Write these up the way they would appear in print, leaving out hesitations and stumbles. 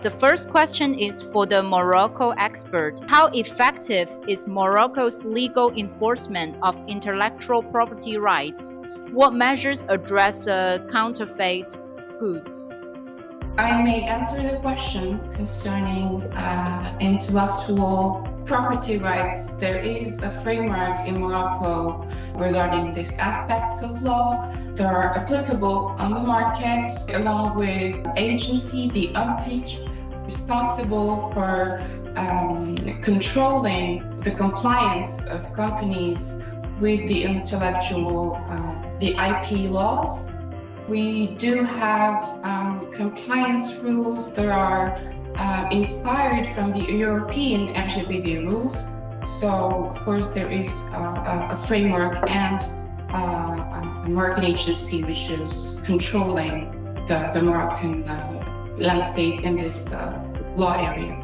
The first question is for the Morocco expert. How effective is Morocco's legal enforcement of intellectual property rights? What measures address counterfeit goods? I may answer the question concerning intellectual property rights. There is a framework in Morocco regarding these aspects of law. They are applicable on the market, along with agency, the ANPIC, responsible for controlling the compliance of companies with the the IP laws. We do have compliance rules that are inspired from the European LGBT rules. So, of course, there is a framework and a market agency which is controlling the Moroccan landscape in this law area.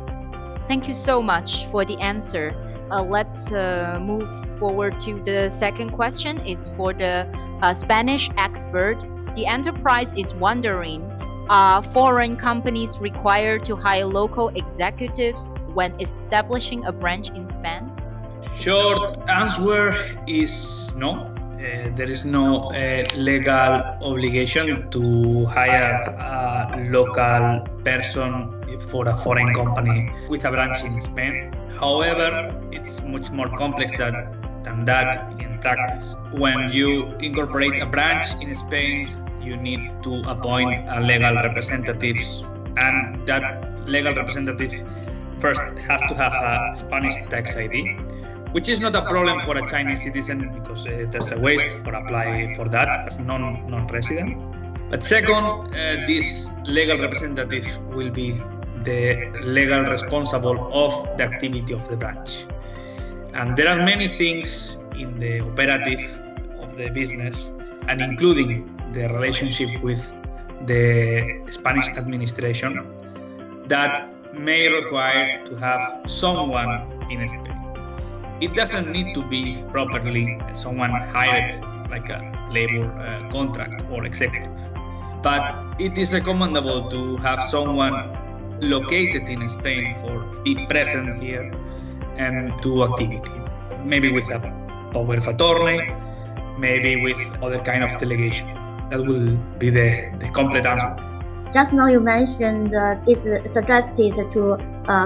Thank you so much for the answer. Let's move forward to the second question. It's for the Spanish expert. The enterprise is wondering, are foreign companies required to hire local executives when establishing a branch in Spain? Short answer is no. There is no legal obligation to hire a local person for a foreign company with a branch in Spain. However, it's much more complex than that in practice. When you incorporate a branch in Spain, you need to appoint a legal representative, and that legal representative first has to have a Spanish tax ID, which is not a problem for a Chinese citizen because there's a waste for applying for that as non-resident. But second, this legal representative will be the legal responsible of the activity of the branch. And there are many things in the operative of the business, and including the relationship with the Spanish administration, that may require to have someone in Spain. It doesn't need to be properly someone hired like a labor contract or executive, but it is recommendable to have someone located in Spain for be present here and do activity, maybe with a power of attorney, maybe with other kind of delegation. That will be the complete answer. Just now you mentioned it's suggested to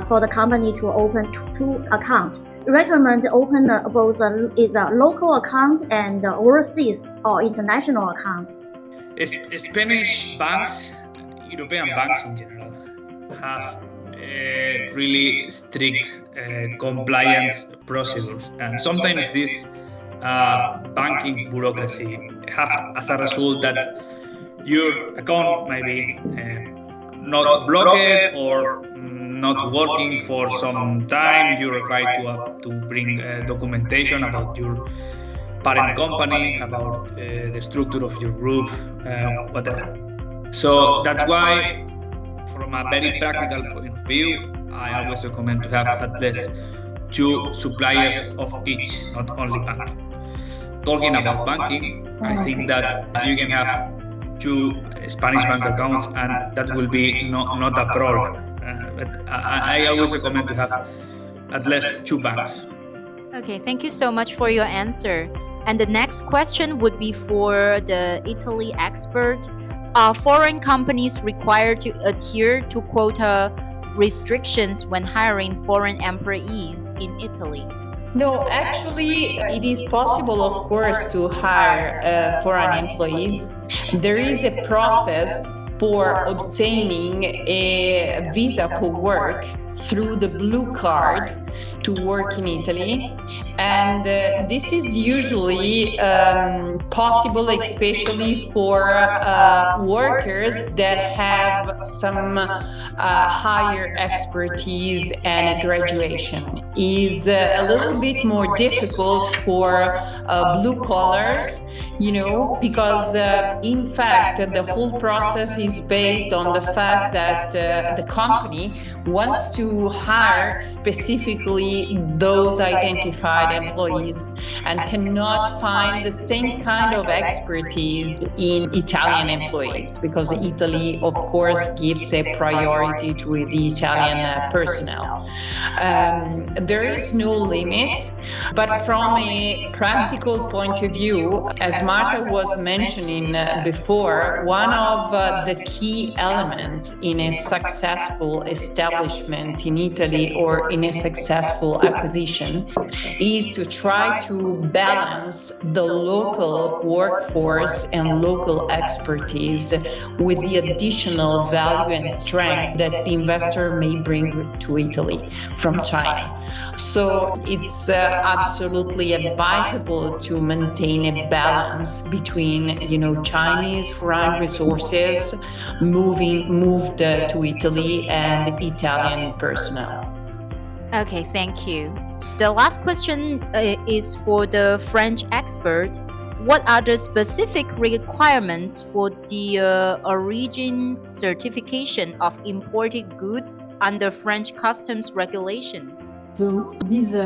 for the company to open two accounts. Recommend to open both is a local account and overseas or international account. Spanish banks, European banks in general, have really strict compliance procedures, and sometimes this banking bureaucracy have as a result that your account may be not blocked or not working for some time. You're required to bring documentation about your parent company, about the structure of your group, whatever. So that's why, from a very practical point of view, I always recommend to have at least two suppliers of each, not only bank. Talking about banking, I think that you can have two Spanish bank accounts and that will be not a problem. But I always recommend to have at least two banks. Okay, thank you so much for your answer. And the next question would be for the Italy expert. Are foreign companies required to adhere to quota restrictions when hiring foreign employees in Italy? No, actually, it is possible, of course, to hire foreign employees. There is a process for obtaining a visa for work through the blue card to work in Italy, and this is usually possible especially for workers that have some higher expertise and graduation. Is a little bit more difficult for blue collars, because in fact the whole process is based on the fact that the company wants to hire specifically those identified employees, and cannot find the same kind of expertise in Italian employees, because Italy, of course, gives a priority to the Italian personnel. There is no limit, but from a practical point of view, as Marta was mentioning before, one of the key elements in a successful establishment in Italy or in a successful acquisition is to try to balance the local workforce and local expertise with the additional value and strength that the investor may bring to Italy from China. So it's absolutely advisable to maintain a balance between, Chinese foreign resources moved to Italy and Italian personnel. Okay, thank you. The last question is for the French expert. What are the specific requirements for the origin certification of imported goods under French customs regulations? So these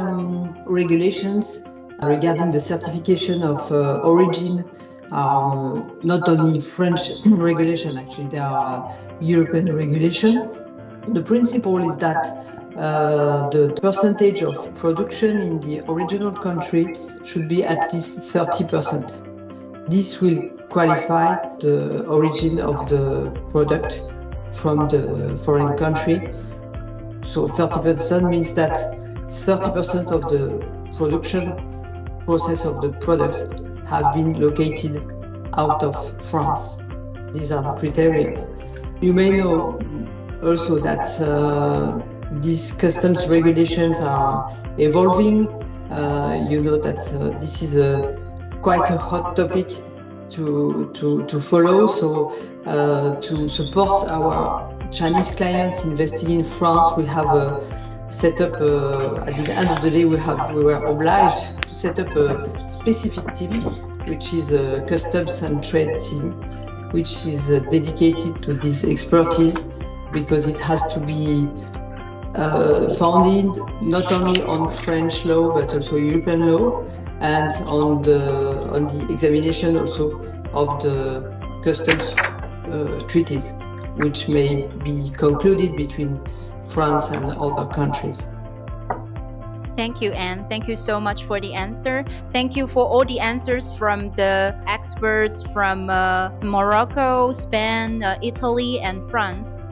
regulations regarding the certification of origin are not only French regulation, actually they are European regulation. The principle is that the percentage of production in the original country should be at least 30%. This will qualify the origin of the product from the foreign country. So 30% means that 30% of the production process of the products have been located out of France. These are the criteria. You may know also that these customs regulations are evolving. You know that this is quite a hot topic to follow. So to support our Chinese clients investing in France, we have set up, at the end of the day, we were obliged to set up a specific team, which is a customs and trade team, which is dedicated to this expertise, because it has to be founded not only on French law but also European law, and on the examination also of the customs treaties, which may be concluded between France and other countries. Thank you, Anne. Thank you so much for the answer. Thank you for all the answers from the experts from Morocco, Spain, Italy, and France.